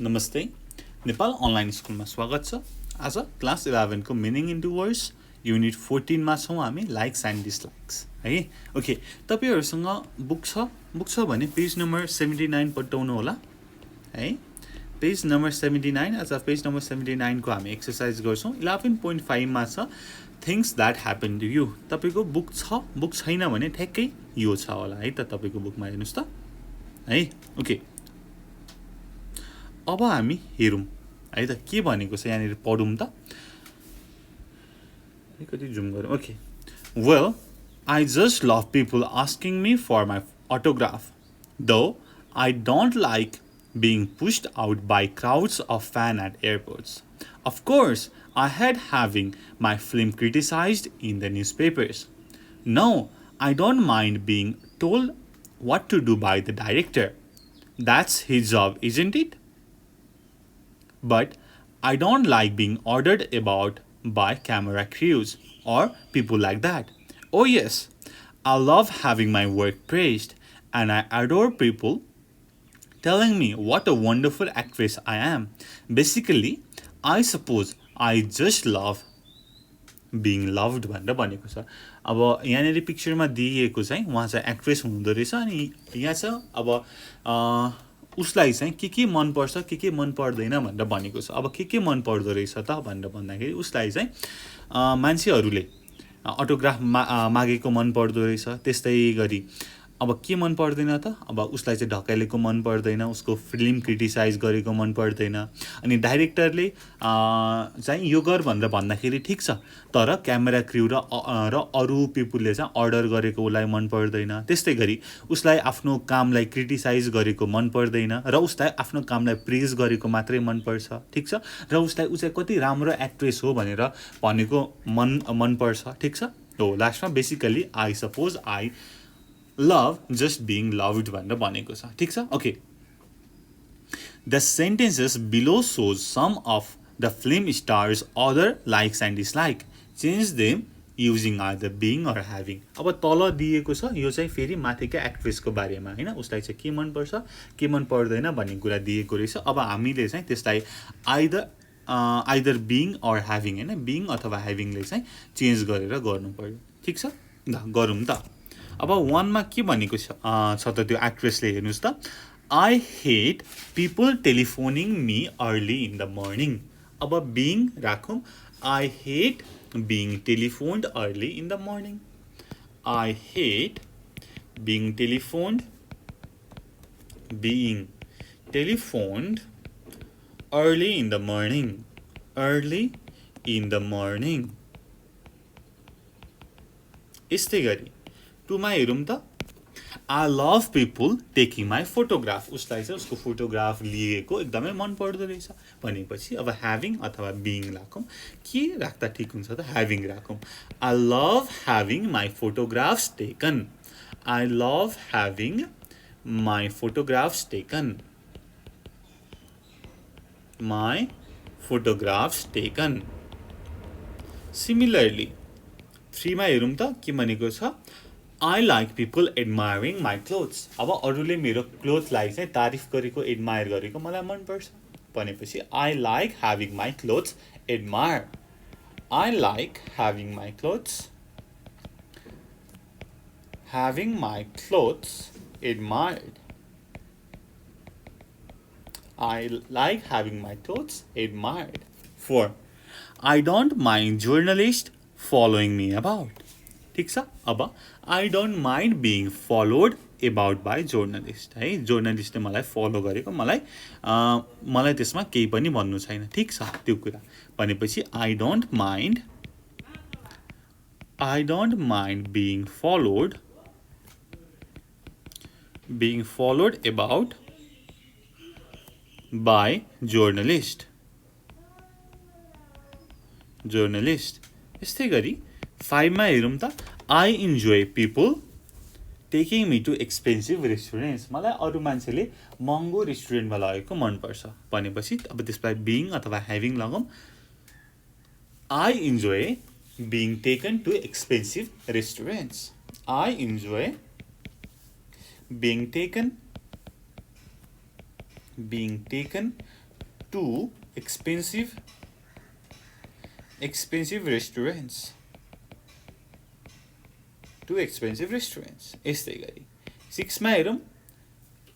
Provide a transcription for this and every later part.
नमस्ते नेपाल अनलाइन स्कुलमा स्वागत छ। आज क्लास 11 को मिनिङ इन्टु वर्ड्स युनिट 14 मा छौं हामी लाइक्स एन्ड डिसलाइक्स है। ओके, तपाईहरुसँग बुक छ भने पेज नम्बर 79 पल्टाउनु होला है। पेज नम्बर 79 आज पेज नम्बर 79 को हामी एक्सरसाइज गर्छौं। 11.5 मा छ things that happen to you. तपाईको बुक छैन भने ठ्याक्कै यो छ होला है त तपाईको बुकमा हेर्नुस् त है। ओके, अब हामी हेरौं है त के भनेको छ यहाँ पढौं त। कति जुम गरौँ। Okay, well I just love people asking me for my autograph, though I don't like being pushed out by crowds of fans at airports. Of course, I hate having my film criticized in the newspapers. No, I don't mind being told what to do by the director. That's his job, isn't it? But I don't like being ordered about by camera crews or people like that. Oh yes, I love having my work praised, and I adore people telling me what a wonderful actress I am. Basically, I suppose I just love being loved भनेर भनेको छ। अब यहाँनेरि पिक्चरमा दिएको चाहिँ उहाँ चाहिँ actress हुँदो रहेछ अनि यहाँ छ अब उसलाई चाहिँ के मन पर्छ के मन पर्दैन भनेर भनेको छ। अब के मन पर्दो रहेछ त भनेर भन्दाखेरि उसलाई चाहिँ मान्छेहरूले अटोग्राफ मागेको मन पर्दो रहेछ। त्यस्तै गरी अब के मन पर्दैन त, अब उसलाई चाहिँ ढकालेको मन पर्दैन, उसको फिल्म क्रिटिसाइज गरेको मन पर्दैन। अनि डाइरेक्टरले चाहिँ यो गर भनेर भन्दाखेरि ठीक छ, तर क्यामेरा क्र्यू र अरू पिपुलले चाहिँ अर्डर गरेको उसलाई मन पर्दैन। त्यस्तै गरी उसलाई आफ्नो कामलाई क्रिटिसाइज गरेको मन पर्दैन र उसलाई आफ्नो कामलाई प्रेज गरेको मात्रै मन पर्छ। ठीक छ, र उसलाई उ चाहिँ कति राम्रो एक्ट्रेस हो भनेर भनेको मन पर्छ। ठीक छ, हो लास्टमा basically I suppose I love just being loved भनेर भनेको छ। ठीक छ, okay. The sentences below shows some of the film stars other likes and dislike. Change them using either being or having. अब तल दिएको छ यो चाहिँ फेरि माथिका एक्ट्रेसको बारेमा हैन, उसलाई चाहिँ के मन पर्छ के मन पर्दैन भन्ने कुरा दिएको रहेछ। अब हामीले चाहिँ त्यसलाई आइदर being or having हैन, being अथवा havingले चाहिँ चेन्ज गरेर गर्नु पर्यो। ठीक छ, ल गरौँ त। अब 1 मा के भनेको छ त त्यो एक्ट्रेसले हेर्नुस् त। I hate people telephoning me early in the morning. अब being राखौं, I hate being telephoned early in the morning. I hate being telephoned early in the morning. Early in the morning. यस्तै गरी 2 मा हेरौँ त। I love people taking my photograph. उसलाई चाहिँ उसको फोटोग्राफ लिएको एकदमै मन पर्दो रहेछ भनेपछि अब having अथवा being राखौँ। के राख्दा ठीक हुन्छ त, having राखौँ। I love having my photographs taken. I love having my photographs taken. My photographs taken. Similarly 3 मा हेरौँ त के भनेको छ। I like people admiring my clothes. अब अरूले मेरो क्लोथ्सलाई चाहिँ तारिफ गरेको एडमायर गरेको मलाई मन पर्छ भनेपछि I like having my clothes admired. I like having my clothes admired. I like having my clothes admired. 4. I don't mind journalists following me about. ठीक छ, अब I don't mind being followed about by journalist है। जर्नलिस्टले मलाई follow गरेको मलाई त्यसमा केही पनि भन्नु छैन। ठीक छ, त्यो कुरा भनेपछि I don't mind being followed about by journalist. यस्तै गरी 5 मा हेरौँ त। I enjoy people taking me to expensive restaurants. मलाई अरू मान्छेले महँगो रेस्टुरेन्टमा लगेको मन पर्छ भनेपछि अब त्यसलाई being अथवा having लगाऊँ। I enjoy being taken to expensive restaurants. I enjoy being taken to expensive restaurants. यस्तै गरी 6 मा हेरौँ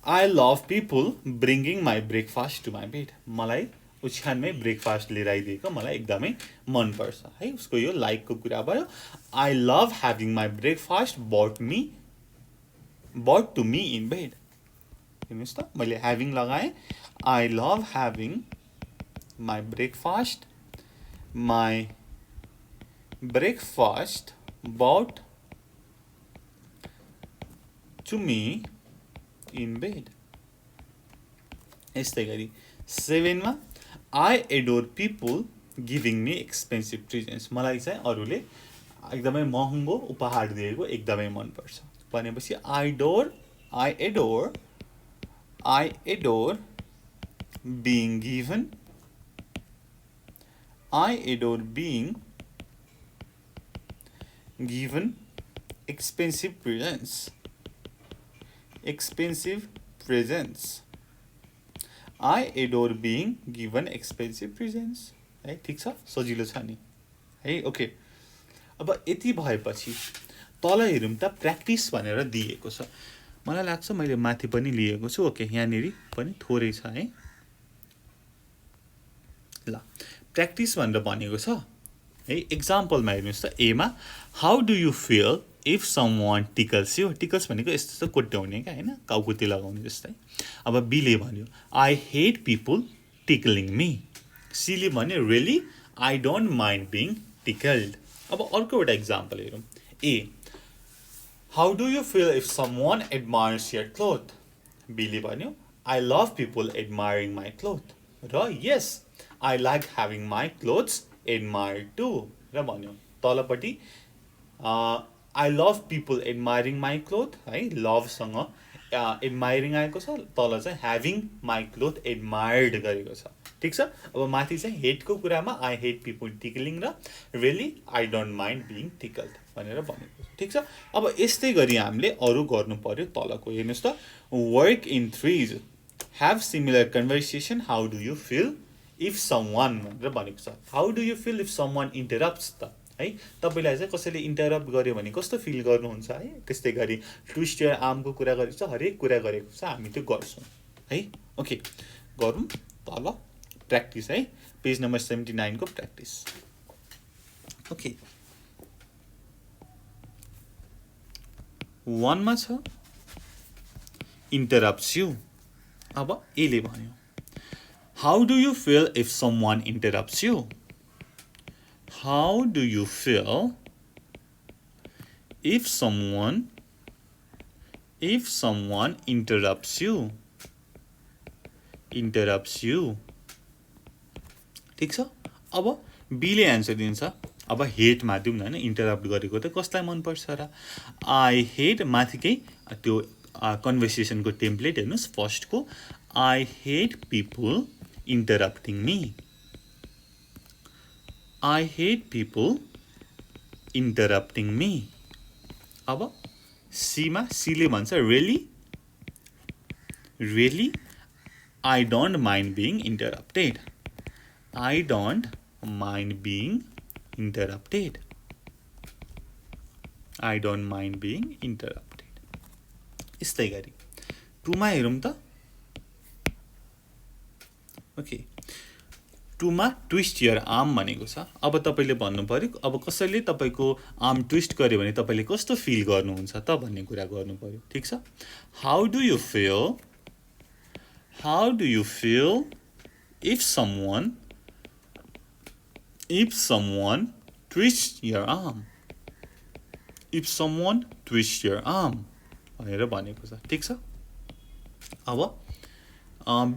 I love people bringing my breakfast to my bed. मलाई ओछ्यानमै ब्रेकफास्ट लिएर आइदिएको मलाई एकदमै मनपर्छ है उसको यो लाइकको कुरा भयो I love having my breakfast brought to me in bed. हेर्नुहोस् त मैले having लगाएँ I love having my breakfast brought to me in bed. यस्तै गरी 7 मा I adore people giving me expensive presents. मलाई चाहिँ अरूले एकदमै महँगो उपहार दिएको एकदमै मन पर्छ भनेपछि I adore being given expensive presents. I adore being given expensive presents. है ठीक छ सजिलो छ नि है ओके अब यति भएपछि तल हेरौँ त प्र्याक्टिस भनेर दिएको छ मलाई लाग्छ मैले माथि पनि लिएको छु ओके यहाँनेरि पनि थोरै छ है ल प्र्याक्टिस भनेर भनेको छ है एक्जाम्पलमा हेर्नुहोस् त ए मा how do you feel if someone tickles you tickles भनेको यस्तो यस्तो कोट्याउने क्या होइन काउकुती लगाउने जस्तै अब बीले भन्यो I hate people tickling me सीले भन्यो really I don't mind being tickled अब अर्को एउटा एक्जाम्पल हेरौँ A how do you feel if someone admires your cloth बीले भन्यो I love people admiring my cloth र yes I like having my clothes admired too र भन्यो तलपट्टि I love people admiring my cloth है लभसँग एडमायरिङ आएको छ तल चाहिँ ह्याभिङ माई क्लोथ एडमायर्ड गरेको छ ठिक छ अब माथि चाहिँ हेटको कुरामा आई हेट पिपल टिकलिङ र really I don't mind being tickled भनेर भनेको छ ठिक छ अब यस्तै गरी हामीले अरू गर्नु पर्यो तलको हेर्नुहोस् त work in threes have similar conversation how do you feel if someone भनेर भनेको छ how do you feel if someone interrupts त है तपाईलाई चाहिँ कसैले इन्टरप्ट गर्यो भने कस्तो फिल गर्नुहुन्छ है त्यस्तै गरी ट्विस्ट योर आर्मको कुरा गरेको छ हरेक कुरा गरेको छ हामी त्यो गर्छौँ है ओके गरौँ तल प्र्याक्टिस है पेज नम्बर 79 को प्र्याक्टिस ओके 1 मा छ इन्टरप्ट्स यु अब एले भन्यो how do you feel if someone interrupts you How do you feel if someone interrupts you? ठीक छ अब बीले एन्सर दिन्छ अब हेटमा दिउँ न हैन इन्टरप्ट गरेको त कसलाई मन पर्छ र आई हेट माथिकै त्यो कन्भर्सेसनको टेम्प्लेट हेर्नुस् फर्स्टको I hate people interrupting me I hate people interrupting me. अब सीमा सीले भन्छ really I don't mind being interrupted. I don't mind being interrupted. I don't mind being interrupted. यस्तै गरी 2 मा हेरौँ त ओके 2 मा ट्विस्ट योर आर्म भनेको छ अब तपाईले भन्नु पर्यो अब कसैले तपाईको आर्म ट्विस्ट गर्यो भने तपाईले कस्तो फिल गर्नुहुन्छ त भन्ने कुरा गर्नु पर्यो ठीक छ how do you feel if someone twist your arm भनेर भनेको छ ठीक छ अब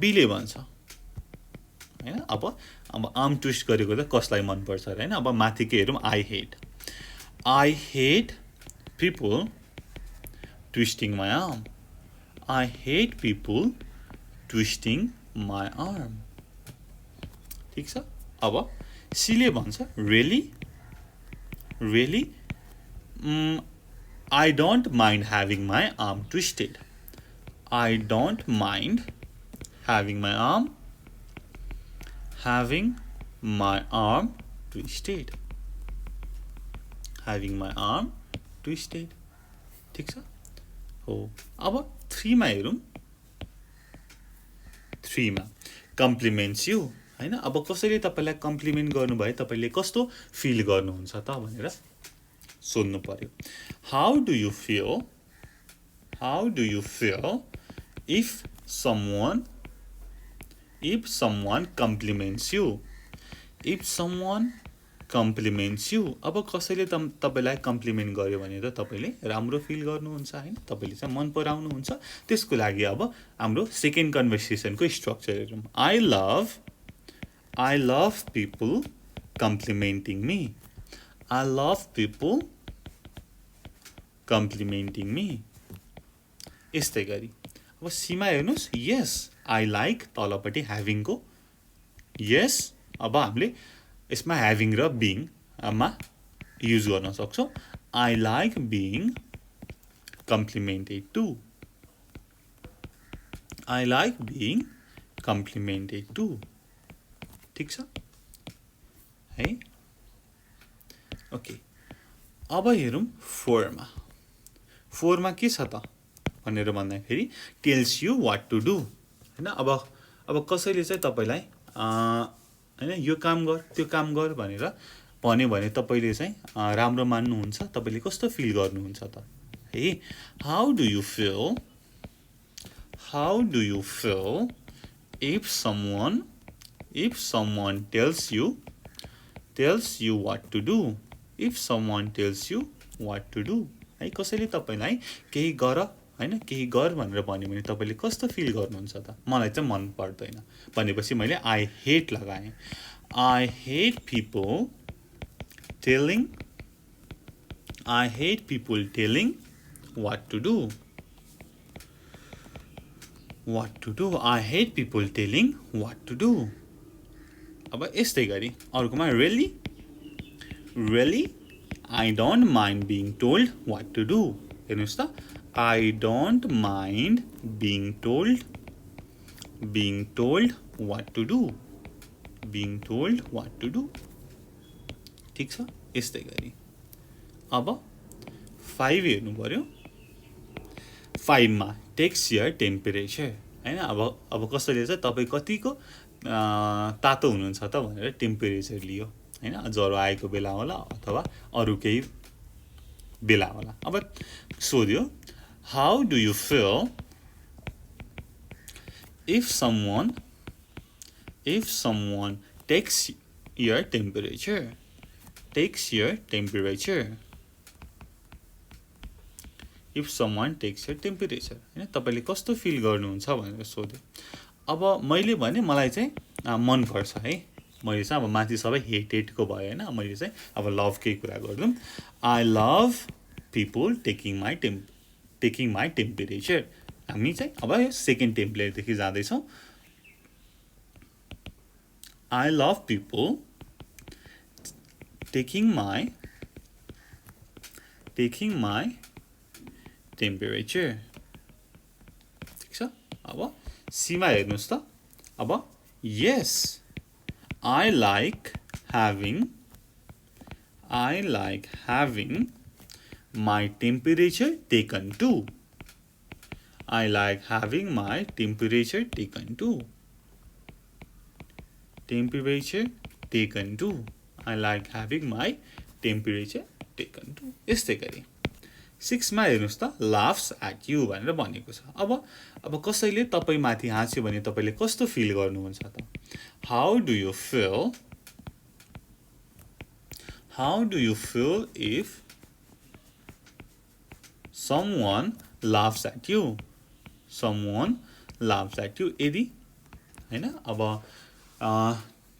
बीले भन्छ हैन अब आर्म ट्विस्ट गरेको त कसलाई मन पर्छ र हैन अब माथिकै हेरौँ I hate people twisting my arm I hate people twisting my arm ठीक छ अब सीले भन्छ really I don't mind having my arm twisted I don't mind having my arm having my arm twisted. Having my arm twisted. ठीक छ हो अब 3 मा हेरौं 3 मा कम्प्लिमेन्ट्स यु हैन अब कसैले तपाईलाई कम्प्लिमेन्ट गर्नु भए तपाईले कस्तो फिल गर्नुहुन्छ त भनेर सोध्नु पर्यो how do you feel if someone compliments you अब कसैले तपाईलाई कम्प्लिमेन्ट गर्यो भने त तपाईले राम्रो फिल गर्नुहुन्छ हैन तपाईले चाहिँ मन पराउनु हुन्छ त्यसको लागि अब हाम्रो सेकेन्ड कन्भर्सेसनको स्ट्रक्चर हेरौं I love people complimenting me. I love people complimenting me. यस्तै गरी अब सीमा हेर्नुस् yes I like तलपट्टि having को yes अब हामीले यसमा having र being मा युज गर्न सक्छौं I like being complimented too. I like being complimented too. ठीक छ है ओके अब हेरौं 4 मा के छ त भनेर भन्दाखेरि tells you what to do हैन अब कसैले चाहिँ तपाईलाई हैन यो काम गर त्यो काम गर भनेर भन्यो भने तपाईले चाहिँ राम्रो मान्नुहुन्छ तपाईले कस्तो फिल गर्नुहुन्छ त है how do you feel if someone tells you what to do if someone tells you what to do है कसैले तपाईलाई केही गर हैन केही गर भनेर भन्यो भने तपाईले कस्तो फिल गर्नुहुन्छ त मलाई चाहिँ मन पर्दैन भनेपछि मैले I hate लगाए I hate people telling what to do I hate people telling what to do अब यस्तै गरी अर्कोमा really I don't mind being told what to do हेर्नुस् त I don't mind being told what to do ठीक छ यस्तै गरी अब 5 हेर्नु पर्यो 5 मा टेक्स योर टेम्परेचर हैन अब कसैले चाहिँ तपाई कतिको तातो हुनुहुन्छ त भनेर टेम्परेचर लियो हैन ज्वरो आएको बेला होला अथवा अरु केही बेला होला अब सोध्यो how do you feel if someone takes your temperature if someone takes your temperature हैन तपाईले कस्तो फिल गर्नुहुन्छ भनेर सोध्यो अब मैले भने मलाई चाहिँ मन पर्छ है मैले चाहिँ अब माथि सबै हेटेड को भयो हैन मैले चाहिँ अब लभ के कुरा गर्दम I love people taking my temperature हामी चाहिँ अब यो सेकेन्ड टेम्प्लेट देखि जाँदै छौं I love people taking my temperature ठीक छ अब सीमा हेर्नुस् त अब yes I like having my temperature taken too I like having my temperature taken too I like having my temperature taken too यस्तै गरी 6 मा हेर्नुस् त laughs at you भनेर भनेको छ अब कसैले तपाई माथि हाँस्यो भने तपाईले कस्तो फिल गर्नुहुन्छ त how do you feel if someone laughs at you यदि हैन अब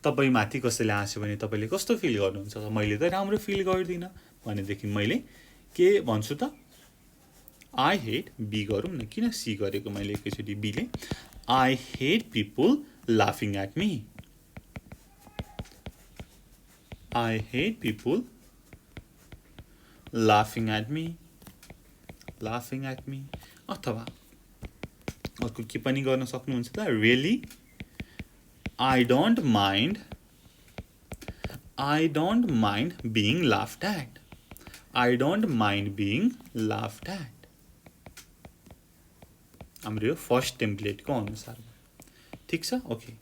तपाई माथि कसैले हाँस्यो भने तपाईले कस्तो फिल गर्नुहुन्छ त मैले त राम्रो फिल गर्दिन भनेदेखि मैले के भन्छु त I hate B गरौँ न किन C गरेको मैले एकैचोटी B ले I hate people laughing at me अथवा अर्को के पनि गर्न सक्नुहुन्छ त really I don't mind being laughed at. I don't mind being laughed at. हाम्रो यो फर्स्ट टेम्प्लेटको अनुसार ठीक छ ओके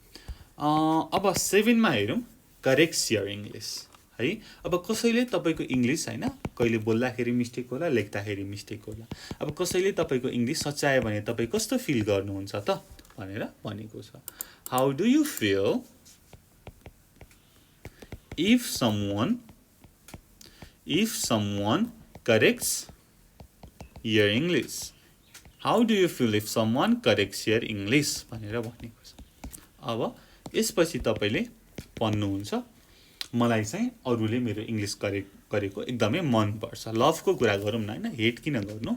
अब 7 मा हेरौं करेक्ट योर इंग्लिश है अब कसैले तपाईको इंग्लिश हैन कहिले बोल्दाखेरि मिस्टेक होला लेख्दाखेरि मिस्टेक होला अब कसैले तपाईको इंग्लिश सच्यायो भने तपाई कस्तो फिल गर्नुहुन्छ त भनेर भनेको छ how do you feel if someone corrects your English? How do you feel if someone corrects your English? भनेर भनेको छ अब यसपछि तपाईले भन्नुहुन्छ मलाई चाहिँ अरूले मेरो इंग्लिश करेक्ट गरेको एकदमै मन पर्छ लभ को कुरा गरौँ न हैन हेट किन गर्नु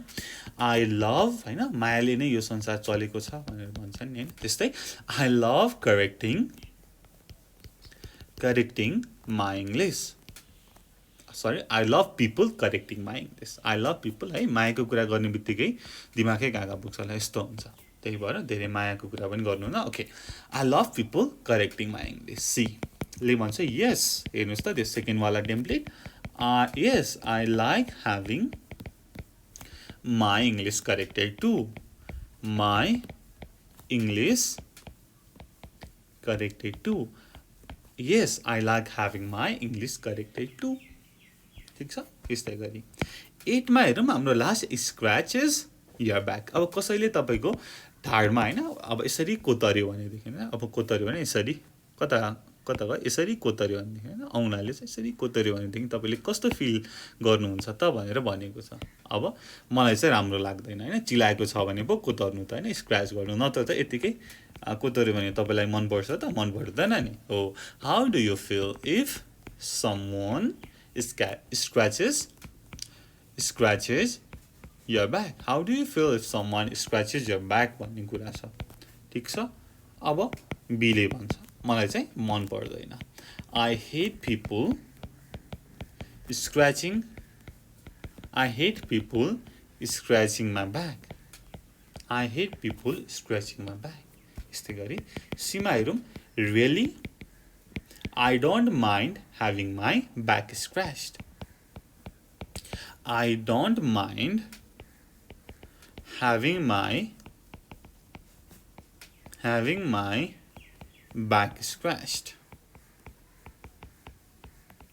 आई लभ हैन मायाले नै यो संसार चलेको छ भनेर भन्छन् नि हैन त्यस्तै I love correcting my English. Sorry, I love people correcting my English. I love people है मायाको कुरा गर्ने बित्तिकै दिमागै गागा पुग्छ होला यस्तो हुन्छ त्यही भएर धेरै मायाको कुरा पनि गर्नु न okay I love people correcting my English. C ले भन्छ yes हेर्नुस् त त्यो सेकेन्ड वाला template yes I like having my English corrected too. My English corrected too. Yes, I like having my English corrected too. ठीक छ यस्तै गरी 8 मा हेरौँ हाम्रो लास्ट स्क्रैचेस योर बैक अब कसैले तपाईको ढाडमा हैन अब यसरी कोतर्यो भने देखिन अब कोतर्यो भने यसरी कता कता गयो यसरी कोतर्यो भने देखिन औंलाले चाहिँ यसरी कोतर्यो भने देखिन तपाईले कस्तो फिल गर्नुहुन्छ त भनेर भनेको छ अब मलाई चाहिँ राम्रो लाग्दैन हैन चिलाएको छ भने पो कोतर्नु त हैन स्क्रैच गर्नु नत्र त यतिकै कोतर्यो भने तपाईलाई मन पर्छ त मन पर्दैन नि हो how do you feel if someone scratches your back how do you feel if someone scratches your back भन्ने कुरा छ ठीक छ अब बी ले भन्छ मलाई चाहिँ मन पर्दैन I hate people scratching my back I hate people scratching my back यस्तै गरी सीमा हेरौँ really I don't mind having my back scratched. I don't mind having my back scratched.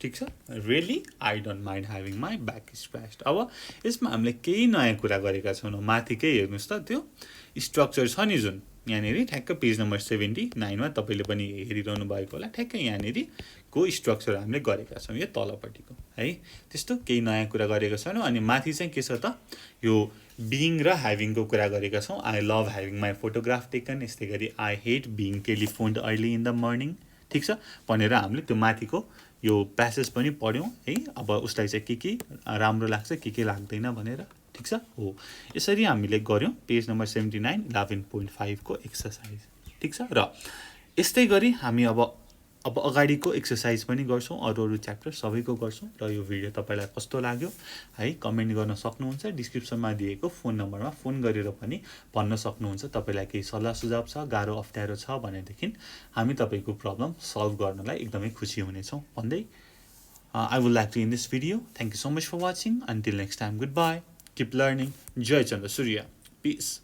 ठीक छ really I don't mind having my back scratched. अब यसमा हामीले केही नयाँ कुरा गरेका छौं माथिकै हेर्नुस् त त्यो स्ट्रक्चर छ नि जुन यहाँनेरि ठ्याक्क पेज नम्बर 79 मा तपाईले पनि हेरिरहनु भएको होला ठ्याक्क यहाँनेरि को स्ट्रक्चर हामीले गरेका छौं यो तलपट्टिको है त्यस्तो केही नयाँ कुरा गरेका छैनौं अनि माथि चाहिँ के छ त यो बीइङ र ह्याभिङ को कुरा गरेका छौं I love having my photograph taken यस्तै गरी I hate being telephoned early in the morning ठीक छ भनेर हामीले त्यो माथिको यो प्यासेज पनि पढ्यौं है अब उसलाई चाहिँ के राम्रो लाग्छ के लाग्दैन भनेर ठीक छ हो यसरी हामीले गर्यौं पेज नम्बर 79 11.5 को एक्सरसाइज ठीक छ र यस्तै गरी हामी अब अगाडिको एक्सरसाइज पनि गर्छौं अरु च्याप्टर सबैको गर्छौं र यो भिडियो तपाईलाई कस्तो लाग्यो है कमेन्ट गर्न सक्नुहुन्छ डिस्क्रिप्सनमा दिएको फोन नम्बरमा फोन गरेर पनि भन्न सक्नुहुन्छ तपाईलाई केही सल्लाह सुझाव छ गाह्रो अप्ठ्यारो छ भनेदेखि हामी तपाईको प्रब्लम सल्भ गर्नलाई एकदमै खुसी हुनेछौं भन्दै I would like to end this video. Thank you so much for watching. Until next time, goodbye. Keep learning. Jai Chandra Surya. Peace.